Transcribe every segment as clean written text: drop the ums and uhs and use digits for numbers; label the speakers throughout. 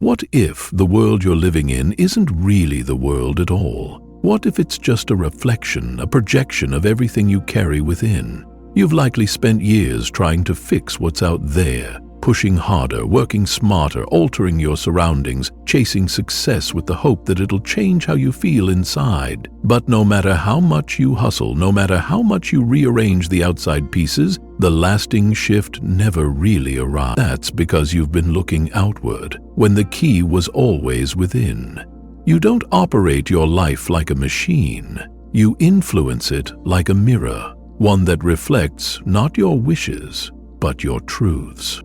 Speaker 1: What if the world you're living in isn't really the world at all? What if it's just a reflection, a projection of everything you carry within? You've likely spent years trying to fix what's out there, pushing harder, working smarter, altering your surroundings, chasing success with the hope that it'll change how you feel inside. But no matter how much you hustle, no matter how much you rearrange the outside pieces, the lasting shift never really arrives. That's because you've been looking outward, when the key was always within. You don't operate your life like a machine. You influence it like a mirror, one that reflects not your wishes, but your truths.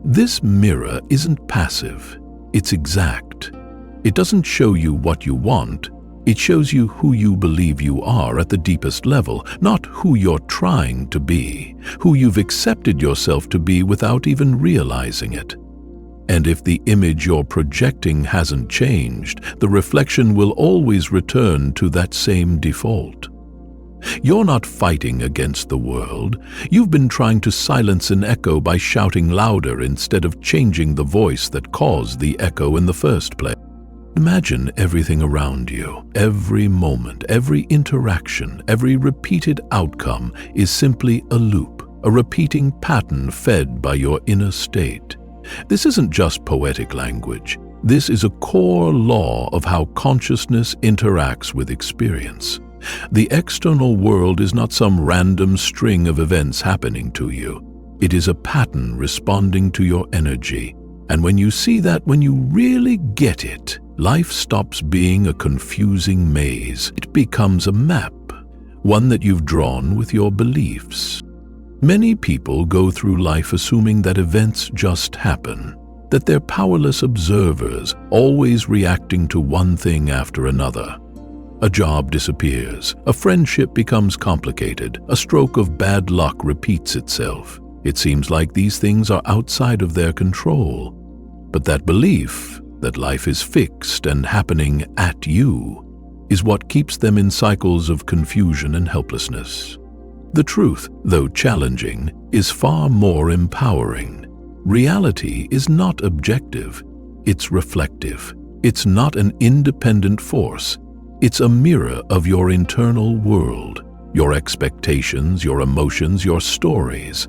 Speaker 1: This mirror isn't passive, it's exact. It doesn't show you what you want, it shows you who you believe you are at the deepest level, not who you're trying to be, who you've accepted yourself to be without even realizing it. And if the image you're projecting hasn't changed, the reflection will always return to that same default. You're not fighting against the world. You've been trying to silence an echo by shouting louder instead of changing the voice that caused the echo in the first place. Imagine everything around you. Every moment, every interaction, every repeated outcome is simply a loop, a repeating pattern fed by your inner state. This isn't just poetic language. This is a core law of how consciousness interacts with experience. The external world is not some random string of events happening to you. It is a pattern responding to your energy. And when you see that, when you really get it, life stops being a confusing maze. It becomes a map, one that you've drawn with your beliefs. Many people go through life assuming that events just happen, that they're powerless observers, always reacting to one thing after another. A job disappears, a friendship becomes complicated, a stroke of bad luck repeats itself. It seems like these things are outside of their control. But that belief, that life is fixed and happening at you, is what keeps them in cycles of confusion and helplessness. The truth, though challenging, is far more empowering. Reality is not objective, it's reflective. It's not an independent force. It's a mirror of your internal world, your expectations, your emotions, your stories.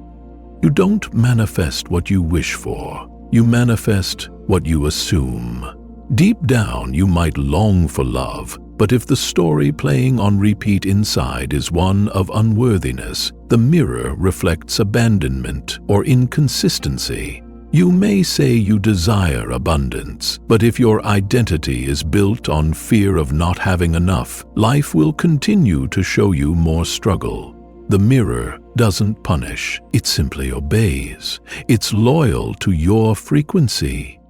Speaker 1: You don't manifest what you wish for. You manifest what you assume. Deep down, you might long for love, but if the story playing on repeat inside is one of unworthiness, the mirror reflects abandonment or inconsistency. You may say you desire abundance, but if your identity is built on fear of not having enough, life will continue to show you more struggle. The mirror doesn't punish, it simply obeys. It's loyal to your frequency.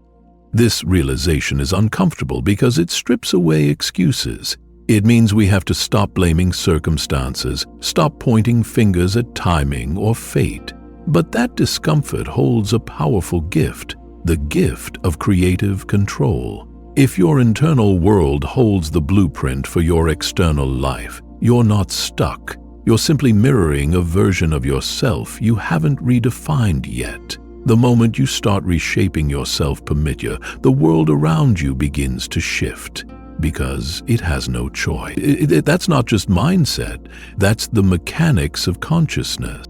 Speaker 1: This realization is uncomfortable because it strips away excuses. It means we have to stop blaming circumstances, stop pointing fingers at timing or fate. But that discomfort holds a powerful gift, the gift of creative control. If your internal world holds the blueprint for your external life, you're not stuck. You're simply mirroring a version of yourself you haven't redefined yet. The moment you start reshaping yourself, the world around you begins to shift because it has no choice. That's not just mindset, that's the mechanics of consciousness.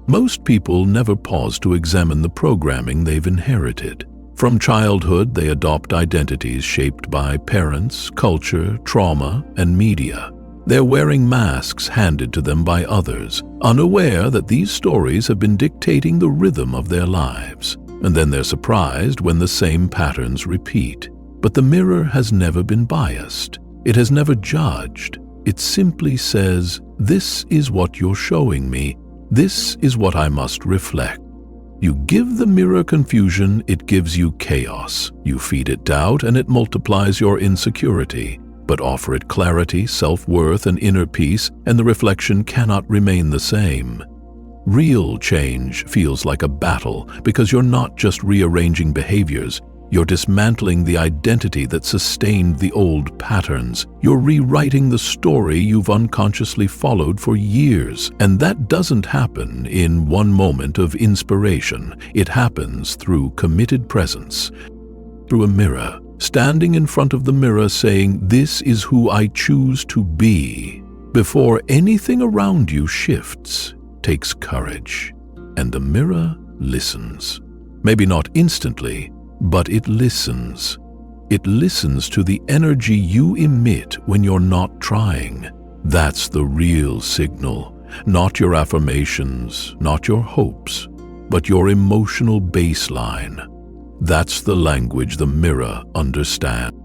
Speaker 1: Most people never pause to examine the programming they've inherited. From childhood, they adopt identities shaped by parents, culture, trauma, and media. They're wearing masks handed to them by others, unaware that these stories have been dictating the rhythm of their lives. And then they're surprised when the same patterns repeat. But the mirror has never been biased. It has never judged. It simply says, "This is what you're showing me. This is what I must reflect." You give the mirror confusion, it gives you chaos. You feed it doubt, and it multiplies your insecurity. But offer it clarity, self-worth, and inner peace, and the reflection cannot remain the same. Real change feels like a battle because you're not just rearranging behaviors. You're dismantling the identity that sustained the old patterns. You're rewriting the story you've unconsciously followed for years. And that doesn't happen in one moment of inspiration. It happens through committed presence. through a mirror, standing in front of the mirror saying, "This is who I choose to be," before anything around you shifts, takes courage, and the mirror listens. Maybe not instantly, but it listens. It listens to the energy you emit when you're not trying. That's the real signal, not your affirmations, not your hopes, but your emotional baseline. That's the language the mirror understands.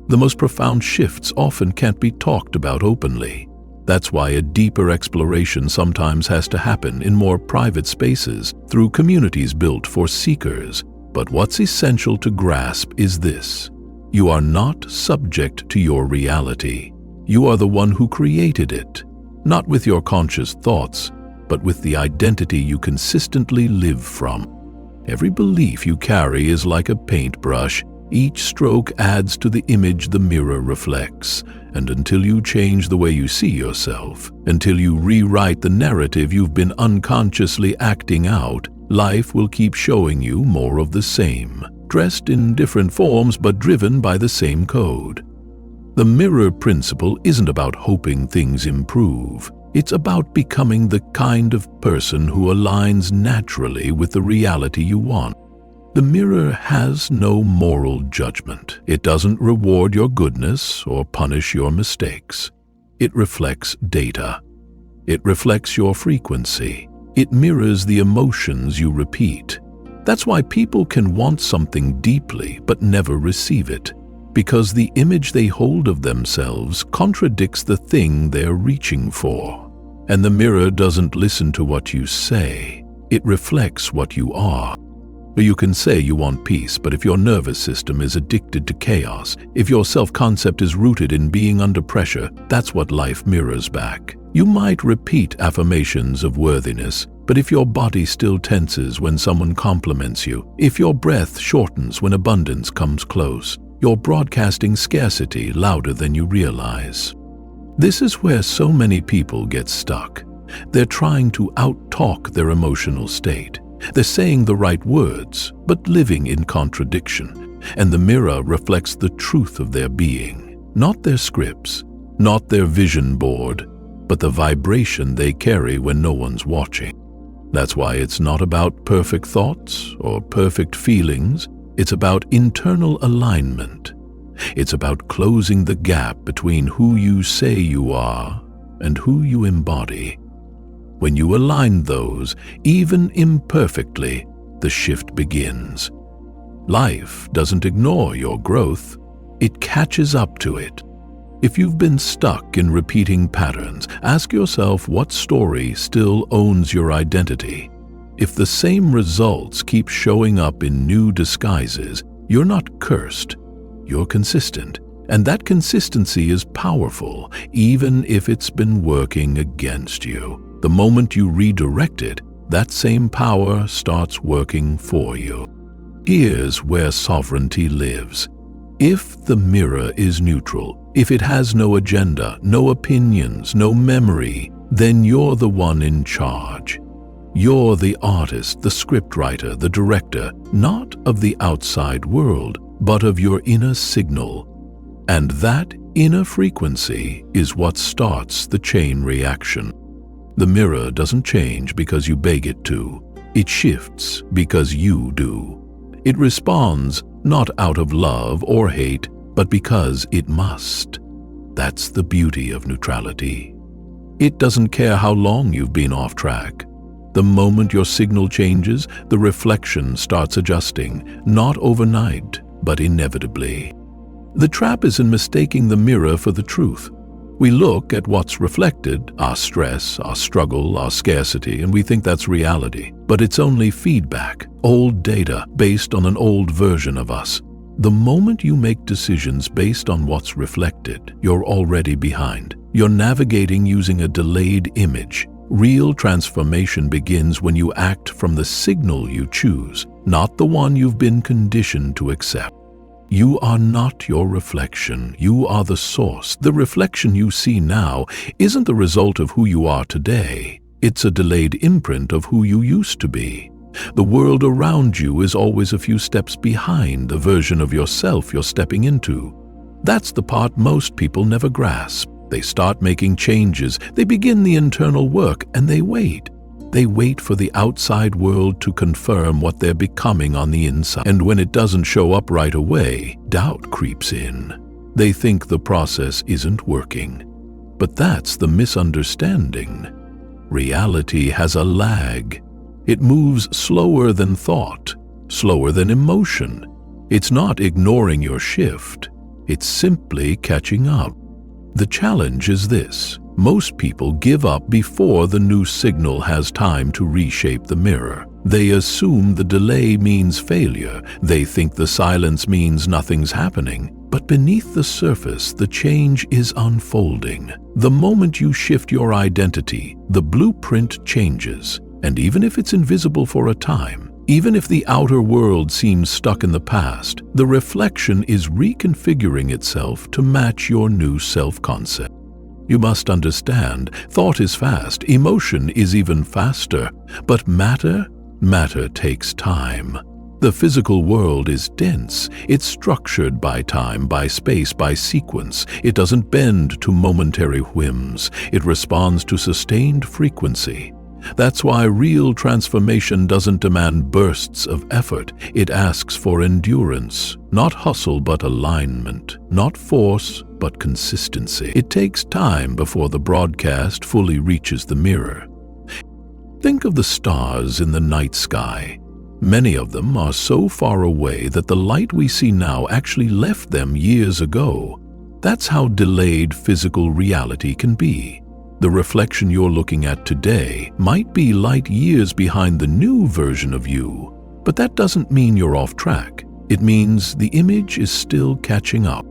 Speaker 1: The most profound shifts often can't be talked about openly. That's why a deeper exploration sometimes has to happen in more private spaces, through communities built for seekers. But what's essential to grasp is this: you are not subject to your reality. You are the one who created it, not with your conscious thoughts, but with the identity you consistently live from. Every belief you carry is like a paintbrush. Each stroke adds to the image the mirror reflects. And until you change the way you see yourself, until you rewrite the narrative you've been unconsciously acting out, life will keep showing you more of the same, dressed in different forms but driven by the same code. The mirror principle isn't about hoping things improve. It's about becoming the kind of person who aligns naturally with the reality you want. The mirror has no moral judgment. It doesn't reward your goodness or punish your mistakes. It reflects data. It reflects your frequency. It mirrors the emotions you repeat. That's why people can want something deeply but never receive it, because the image they hold of themselves contradicts the thing they're reaching for. And the mirror doesn't listen to what you say. It reflects what you are. You can say you want peace, but if your nervous system is addicted to chaos, if your self-concept is rooted in being under pressure, that's what life mirrors back. You might repeat affirmations of worthiness, but if your body still tenses when someone compliments you, if your breath shortens when abundance comes close, you're broadcasting scarcity louder than you realize. This is where so many people get stuck. They're trying to out-talk their emotional state. They're saying the right words, but living in contradiction, and the mirror reflects the truth of their being, not their scripts, not their vision board, but the vibration they carry when no one's watching. That's why it's not about perfect thoughts or perfect feelings. It's about internal alignment. It's about closing the gap between who you say you are and who you embody. When you align those, even imperfectly, the shift begins. Life doesn't ignore your growth. It catches up to it. If you've been stuck in repeating patterns, ask yourself what story still owns your identity. If the same results keep showing up in new disguises, you're not cursed. You're consistent. And that consistency is powerful, even if it's been working against you. The moment you redirect it, that same power starts working for you. Here's where sovereignty lives. If the mirror is neutral, if it has no agenda, no opinions, no memory, then you're the one in charge. You're the artist, the scriptwriter, the director, not of the outside world, but of your inner signal. And that inner frequency is what starts the chain reaction. The mirror doesn't change because you beg it to. It shifts because you do. It responds not out of love or hate, but because it must. That's the beauty of neutrality. It doesn't care how long you've been off track. The moment your signal changes, the reflection starts adjusting, not overnight, but inevitably. The trap is in mistaking the mirror for the truth. We look at what's reflected, our stress, our struggle, our scarcity, and we think that's reality. But it's only feedback, old data based on an old version of us. The moment you make decisions based on what's reflected, you're already behind. You're navigating using a delayed image. Real transformation begins when you act from the signal you choose, not the one you've been conditioned to accept. You are not your reflection. You are the source. The reflection you see now isn't the result of who you are today. It's a delayed imprint of who you used to be. The world around you is always a few steps behind the version of yourself you're stepping into. That's the part most people never grasp. They start making changes, they begin the internal work, and they wait. They wait for the outside world to confirm what they're becoming on the inside. And when it doesn't show up right away, doubt creeps in. They think the process isn't working. But that's the misunderstanding. Reality has a lag. It moves slower than thought, slower than emotion. It's not ignoring your shift. It's simply catching up. The challenge is this: most people give up before the new signal has time to reshape the mirror. They assume the delay means failure. They think the silence means nothing's happening. But beneath the surface, the change is unfolding. The moment you shift your identity, the blueprint changes. And even if it's invisible for a time, even if the outer world seems stuck in the past, the reflection is reconfiguring itself to match your new self-concept. You must understand, thought is fast, emotion is even faster, but matter takes time. The physical world is dense. It's structured by time, by space, by sequence. It doesn't bend to momentary whims. It responds to sustained frequency. That's why real transformation doesn't demand bursts of effort. It asks for endurance, not hustle but alignment, not force but consistency. It takes time before the broadcast fully reaches the mirror. Think of the stars in the night sky. Many of them are so far away that the light we see now actually left them years ago. That's how delayed physical reality can be. The reflection you're looking at today might be light years behind the new version of you, but that doesn't mean you're off track. It means the image is still catching up.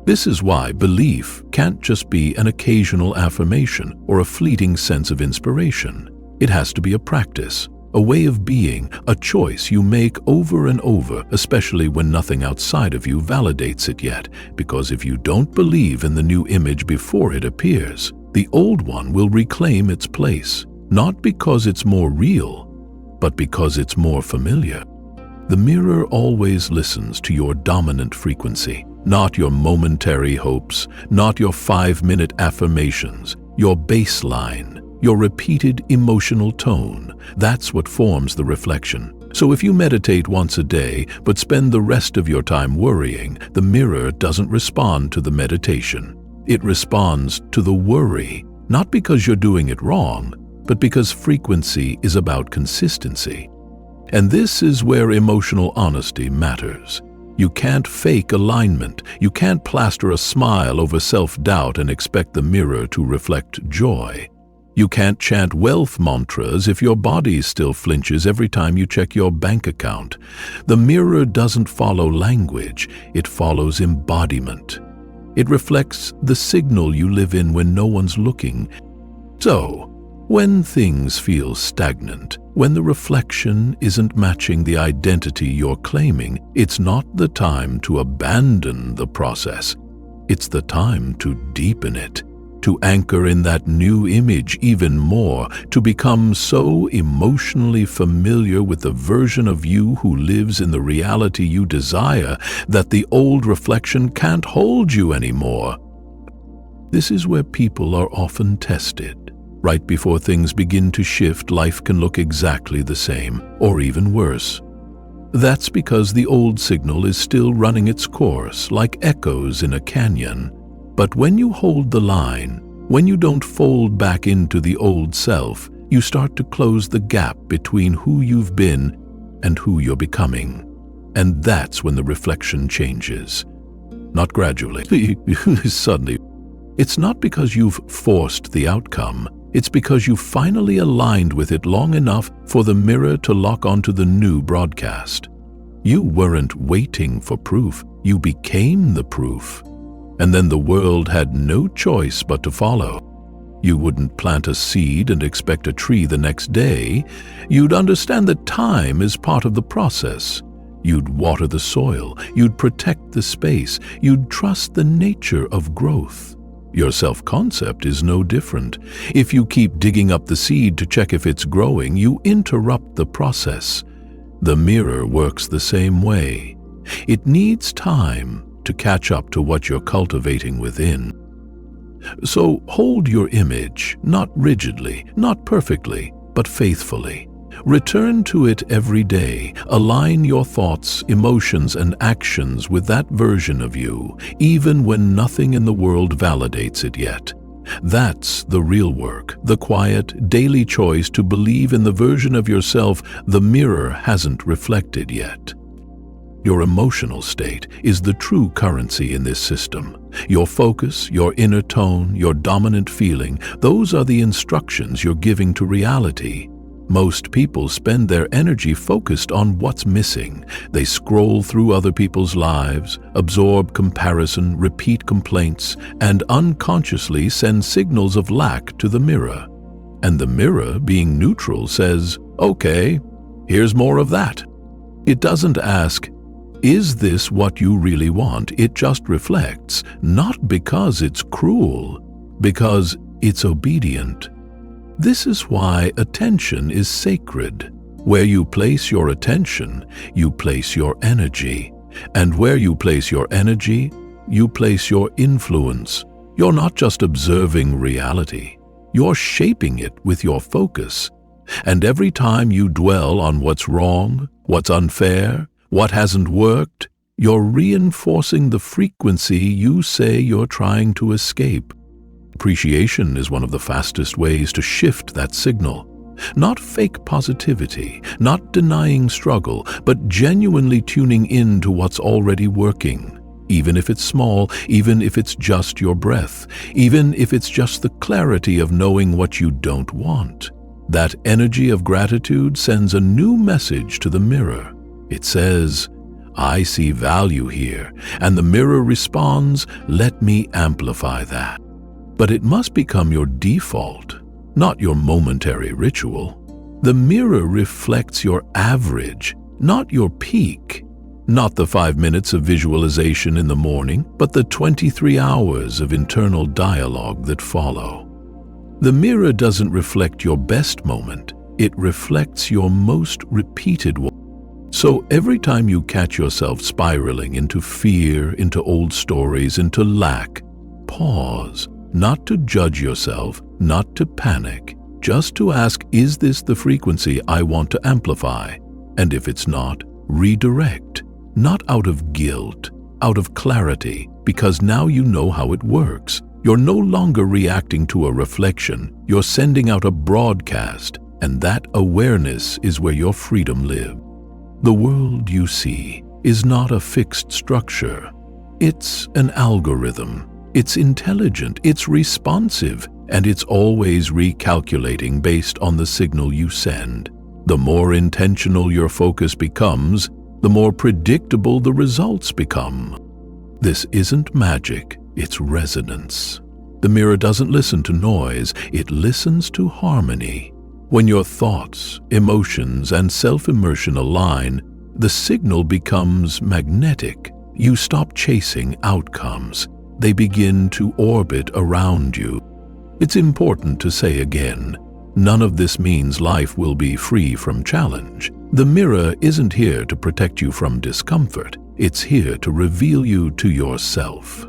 Speaker 1: This is why belief can't just be an occasional affirmation or a fleeting sense of inspiration. It has to be a practice, a way of being, a choice you make over and over, especially when nothing outside of you validates it yet, because if you don't believe in the new image before it appears, the old one will reclaim its place, not because it's more real, but because it's more familiar. The mirror always listens to your dominant frequency, not your momentary hopes, not your 5-minute affirmations, your baseline, your repeated emotional tone. That's what forms the reflection. So if you meditate once a day, but spend the rest of your time worrying, the mirror doesn't respond to the meditation. It responds to the worry, not because you're doing it wrong, but because frequency is about consistency. And this is where emotional honesty matters. You can't fake alignment. You can't plaster a smile over self-doubt and expect the mirror to reflect joy. You can't chant wealth mantras if your body still flinches every time you check your bank account. The mirror doesn't follow language, it follows embodiment. It reflects the signal you live in when no one's looking. So, when things feel stagnant, when the reflection isn't matching the identity you're claiming, it's not the time to abandon the process. It's the time to deepen it, to anchor in that new image even more, to become so emotionally familiar with the version of you who lives in the reality you desire that the old reflection can't hold you anymore. This is where people are often tested. Right before things begin to shift, life can look exactly the same, or even worse. That's because the old signal is still running its course, like echoes in a canyon. But when you hold the line, when you don't fold back into the old self, you start to close the gap between who you've been and who you're becoming. And that's when the reflection changes. Not gradually, suddenly. It's not because you've forced the outcome. It's because you finally aligned with it long enough for the mirror to lock onto the new broadcast. You weren't waiting for proof. You became the proof. And then the world had no choice but to follow. You wouldn't plant a seed and expect a tree the next day. You'd understand that time is part of the process. You'd water the soil. You'd protect the space. You'd trust the nature of growth. Your self-concept is no different. If you keep digging up the seed to check if it's growing, you interrupt the process. The mirror works the same way. It needs time to catch up to what you're cultivating within. So hold your image, not rigidly, not perfectly, but faithfully. Return to it every day. Align your thoughts, emotions, and actions with that version of you, even when nothing in the world validates it yet. That's the real work, the quiet, daily choice to believe in the version of yourself the mirror hasn't reflected yet. Your emotional state is the true currency in this system. Your focus, your inner tone, your dominant feeling, those are the instructions you're giving to reality. Most people spend their energy focused on what's missing. They scroll through other people's lives, absorb comparison, repeat complaints, and unconsciously send signals of lack to the mirror. And the mirror, being neutral, says, "Okay, here's more of that." It doesn't ask, "Is this what you really want?" It just reflects, not because it's cruel, because it's obedient. This is why attention is sacred. Where you place your attention, you place your energy. And where you place your energy, you place your influence. You're not just observing reality. You're shaping it with your focus. And every time you dwell on what's wrong, what's unfair, what hasn't worked, you're reinforcing the frequency you say you're trying to escape. Appreciation is one of the fastest ways to shift that signal. Not fake positivity, not denying struggle, but genuinely tuning in to what's already working. Even if it's small, even if it's just your breath, even if it's just the clarity of knowing what you don't want. That energy of gratitude sends a new message to the mirror. It says, "I see value here," and the mirror responds, "Let me amplify that." But it must become your default, not your momentary ritual. The mirror reflects your average, not your peak. Not the 5 minutes of visualization in the morning, but the 23 hours of internal dialogue that follow. The mirror doesn't reflect your best moment, it reflects your most repeated one. So every time you catch yourself spiraling into fear, into old stories, into lack, pause. Not to judge yourself, not to panic, just to ask, is this the frequency I want to amplify? And if it's not, redirect. Not out of guilt, out of clarity, because now you know how it works. You're no longer reacting to a reflection, you're sending out a broadcast, and that awareness is where your freedom lives. The world you see is not a fixed structure. It's an algorithm. It's intelligent, it's responsive, and it's always recalculating based on the signal you send. The more intentional your focus becomes, the more predictable the results become. This isn't magic, it's resonance. The mirror doesn't listen to noise, it listens to harmony. When your thoughts, emotions, and self-immersion align, the signal becomes magnetic. You stop chasing outcomes. They begin to orbit around you. It's important to say again, none of this means life will be free from challenge. The mirror isn't here to protect you from discomfort. It's here to reveal you to yourself.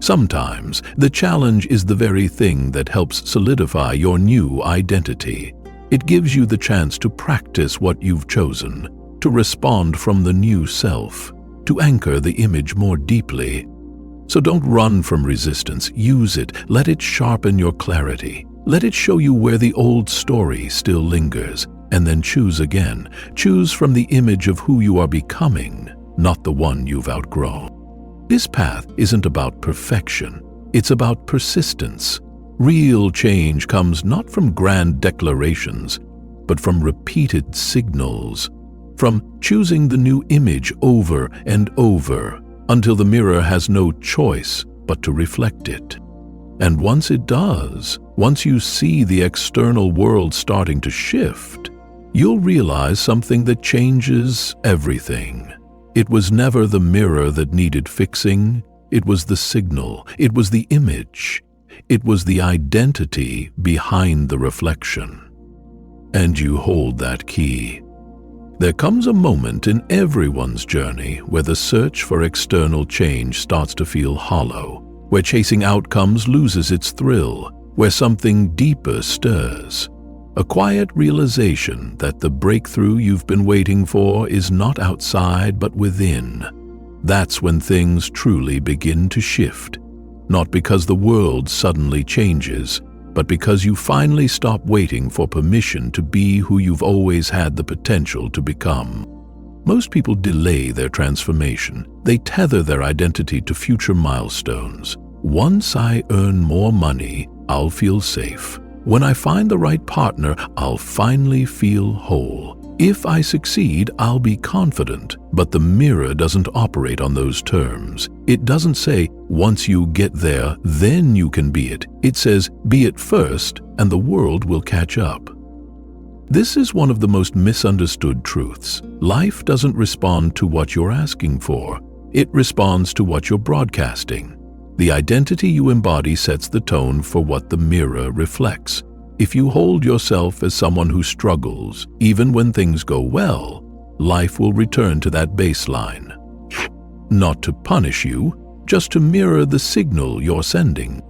Speaker 1: Sometimes the challenge is the very thing that helps solidify your new identity. It gives you the chance to practice what you've chosen, to respond from the new self, to anchor the image more deeply. So don't run from resistance, use it, let it sharpen your clarity. Let it show you where the old story still lingers, and then choose again. Choose from the image of who you are becoming, not the one you've outgrown. This path isn't about perfection, it's about persistence. Real change comes not from grand declarations, but from repeated signals, from choosing the new image over and over, until the mirror has no choice but to reflect it. And once it does, once you see the external world starting to shift, you'll realize something that changes everything. It was never the mirror that needed fixing, it was the signal, it was the image. It was the identity behind the reflection. And you hold that key. There comes a moment in everyone's journey where the search for external change starts to feel hollow, where chasing outcomes loses its thrill, where something deeper stirs. A quiet realization that the breakthrough you've been waiting for is not outside but within. That's when things truly begin to shift. Not because the world suddenly changes, but because you finally stop waiting for permission to be who you've always had the potential to become. Most people delay their transformation. They tether their identity to future milestones. Once I earn more money, I'll feel safe. When I find the right partner, I'll finally feel whole. If I succeed, I'll be confident. But the mirror doesn't operate on those terms. It doesn't say, once you get there, then you can be it. It says, be it first, and the world will catch up. This is one of the most misunderstood truths. Life doesn't respond to what you're asking for. It responds to what you're broadcasting. The identity you embody sets the tone for what the mirror reflects. If you hold yourself as someone who struggles, even when things go well, life will return to that baseline. Not to punish you, just to mirror the signal you're sending.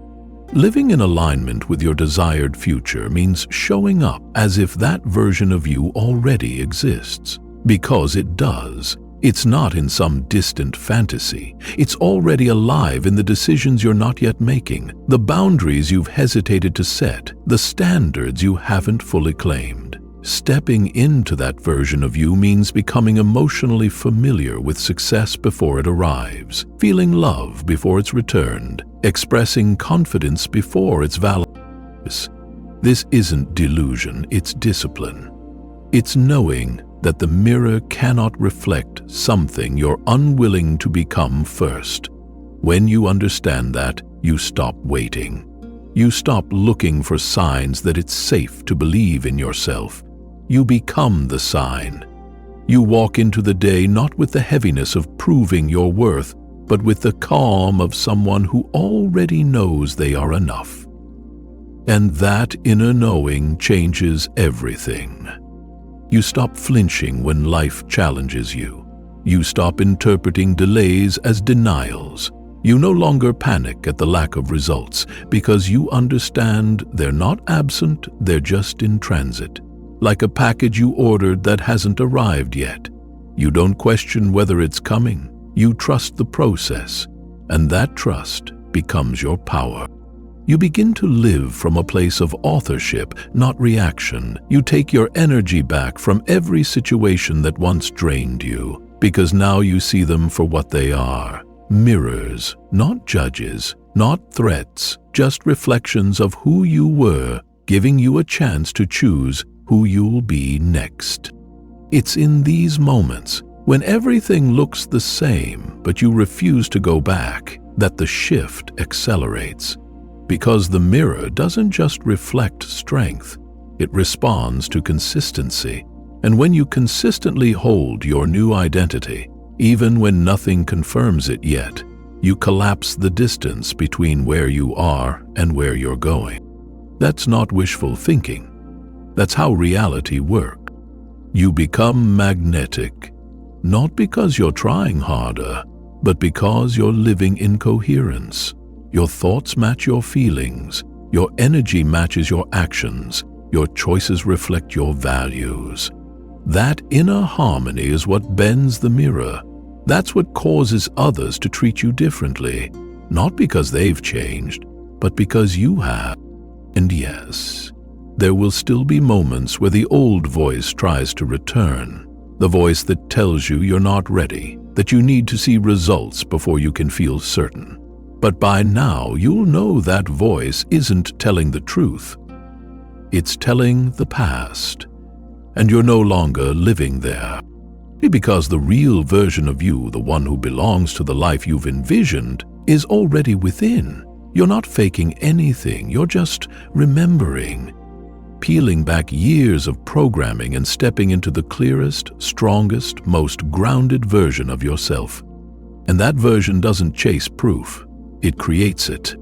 Speaker 1: Living in alignment with your desired future means showing up as if that version of you already exists. Because it does. It's not in some distant fantasy. It's already alive in the decisions you're not yet making, the boundaries you've hesitated to set, the standards you haven't fully claimed. Stepping into that version of you means becoming emotionally familiar with success before it arrives, feeling love before it's returned, expressing confidence before it's validated. This isn't delusion, it's discipline. It's knowing that the mirror cannot reflect something you're unwilling to become first. When you understand that, you stop waiting. You stop looking for signs that it's safe to believe in yourself. You become the sign. You walk into the day not with the heaviness of proving your worth, but with the calm of someone who already knows they are enough. And that inner knowing changes everything. You stop flinching when life challenges you. You stop interpreting delays as denials. You no longer panic at the lack of results because you understand they're not absent, they're just in transit. Like a package you ordered that hasn't arrived yet. You don't question whether it's coming. You trust the process, and that trust becomes your power. You begin to live from a place of authorship, not reaction. You take your energy back from every situation that once drained you, because now you see them for what they are. Mirrors, not judges, not threats, just reflections of who you were, giving you a chance to choose who you'll be next. It's in these moments, when everything looks the same, but you refuse to go back, that the shift accelerates. Because the mirror doesn't just reflect strength, it responds to consistency. And when you consistently hold your new identity, even when nothing confirms it yet, you collapse the distance between where you are and where you're going. That's not wishful thinking. That's how reality works. You become magnetic, not because you're trying harder, but because you're living in coherence. Your thoughts match your feelings, your energy matches your actions, your choices reflect your values. That inner harmony is what bends the mirror. That's what causes others to treat you differently, not because they've changed, but because you have. And yes, there will still be moments where the old voice tries to return, the voice that tells you you're not ready, that you need to see results before you can feel certain. But by now, you'll know that voice isn't telling the truth. It's telling the past, and you're no longer living there. Because the real version of you, the one who belongs to the life you've envisioned, is already within. You're not faking anything, you're just remembering. Peeling back years of programming and stepping into the clearest, strongest, most grounded version of yourself. And that version doesn't chase proof. It creates it.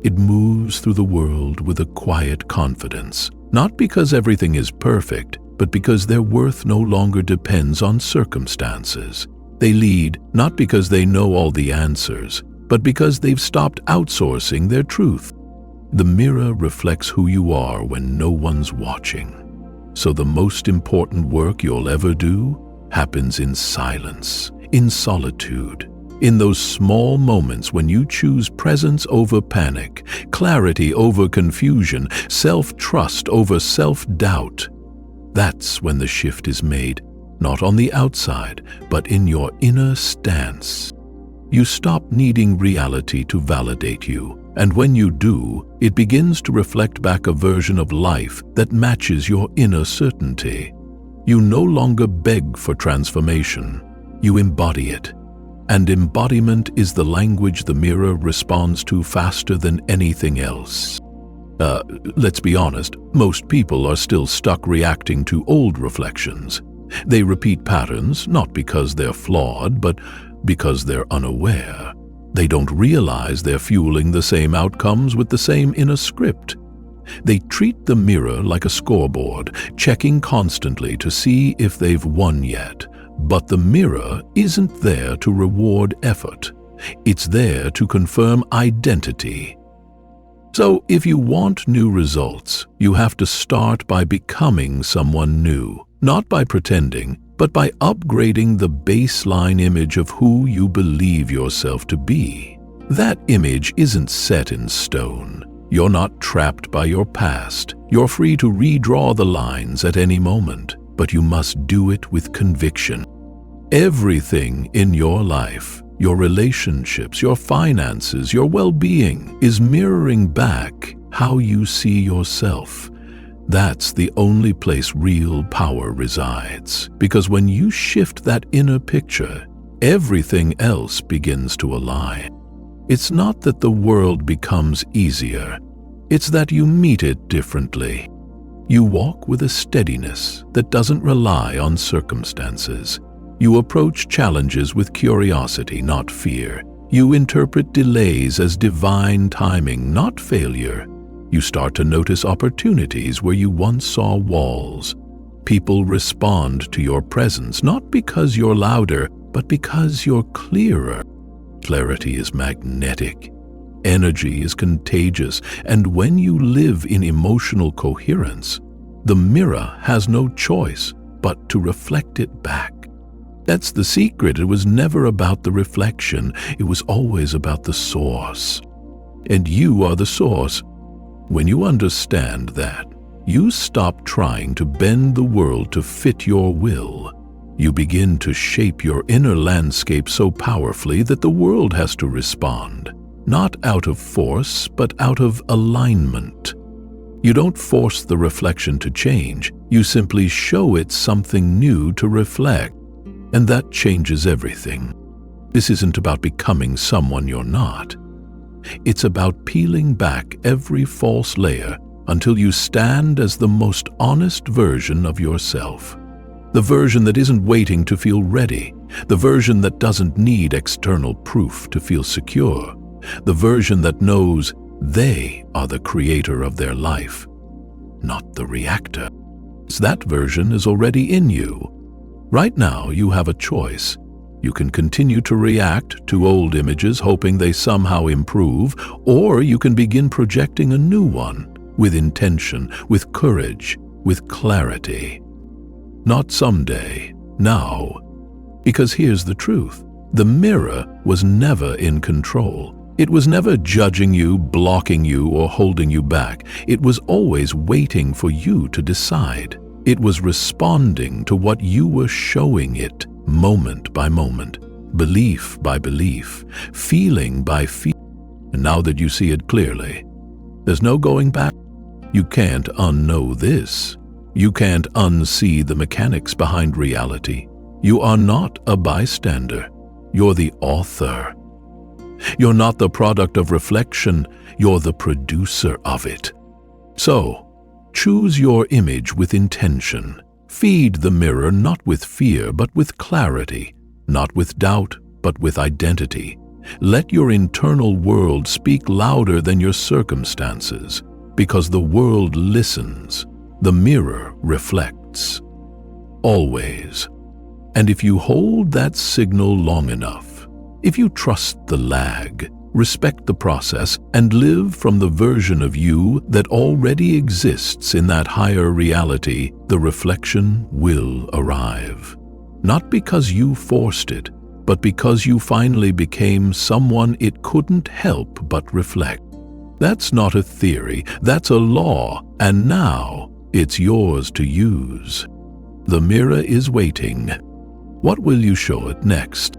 Speaker 1: It moves through the world with a quiet confidence, not because everything is perfect, but because their worth no longer depends on circumstances. They lead not because they know all the answers, but because they've stopped outsourcing their truth. The mirror reflects who you are when no one's watching. So the most important work you'll ever do happens in silence, in solitude, in those small moments when you choose presence over panic, clarity over confusion, self-trust over self-doubt. That's when the shift is made, not on the outside, but in your inner stance. You stop needing reality to validate you, and when you do, it begins to reflect back a version of life that matches your inner certainty. You no longer beg for transformation, you embody it. And embodiment is the language the mirror responds to faster than anything else. Let's be honest, most people are still stuck reacting to old reflections. They repeat patterns not because they're flawed, but because they're unaware. They don't realize they're fueling the same outcomes with the same inner script. They treat the mirror like a scoreboard, checking constantly to see if they've won yet. But the mirror isn't there to reward effort. It's there to confirm identity. So if you want new results, you have to start by becoming someone new, not by pretending, but by upgrading the baseline image of who you believe yourself to be. That image isn't set in stone. You're not trapped by your past. You're free to redraw the lines at any moment, but you must do it with conviction. Everything in your life, your relationships, your finances, your well-being, is mirroring back how you see yourself. That's the only place real power resides, because when you shift that inner picture, everything else begins to align. It's not that the world becomes easier, it's that you meet it differently. You walk with a steadiness that doesn't rely on circumstances. You approach challenges with curiosity, not fear. You interpret delays as divine timing, not failure. You start to notice opportunities where you once saw walls. People respond to your presence, not because you're louder, but because you're clearer. Clarity is magnetic. Energy is contagious, and when you live in emotional coherence, the mirror has no choice but to reflect it back. That's the secret. It was never about the reflection. It was always about the source. And you are the source. When you understand that, you stop trying to bend the world to fit your will. You begin to shape your inner landscape so powerfully that the world has to respond, not out of force, but out of alignment. You don't force the reflection to change. You simply show it something new to reflect. And that changes everything. This isn't about becoming someone you're not. It's about peeling back every false layer until you stand as the most honest version of yourself. The version that isn't waiting to feel ready. The version that doesn't need external proof to feel secure. The version that knows they are the creator of their life, not the reactor. That version is already in you. Right now, you have a choice. You can continue to react to old images hoping they somehow improve, or you can begin projecting a new one with intention, with courage, with clarity. Not someday, now. Because here's the truth. The mirror was never in control. It was never judging you, blocking you, or holding you back. It was always waiting for you to decide. It was responding to what you were showing it, moment by moment, belief by belief, feeling by feeling. And now that you see it clearly, there's no going back. You can't unknow this. You can't unsee the mechanics behind reality. You are not a bystander. You're the author. You're not the product of reflection. You're the producer of it. So, choose your image with intention. Feed the mirror not with fear, but with clarity. Not with doubt, but with identity. Let your internal world speak louder than your circumstances, because the world listens, the mirror reflects. Always. And if you hold that signal long enough, if you trust the lag, respect the process, and live from the version of you that already exists in that higher reality, the reflection will arrive. Not because you forced it, but because you finally became someone it couldn't help but reflect. That's not a theory, that's a law, and now it's yours to use. The mirror is waiting. What will you show it next?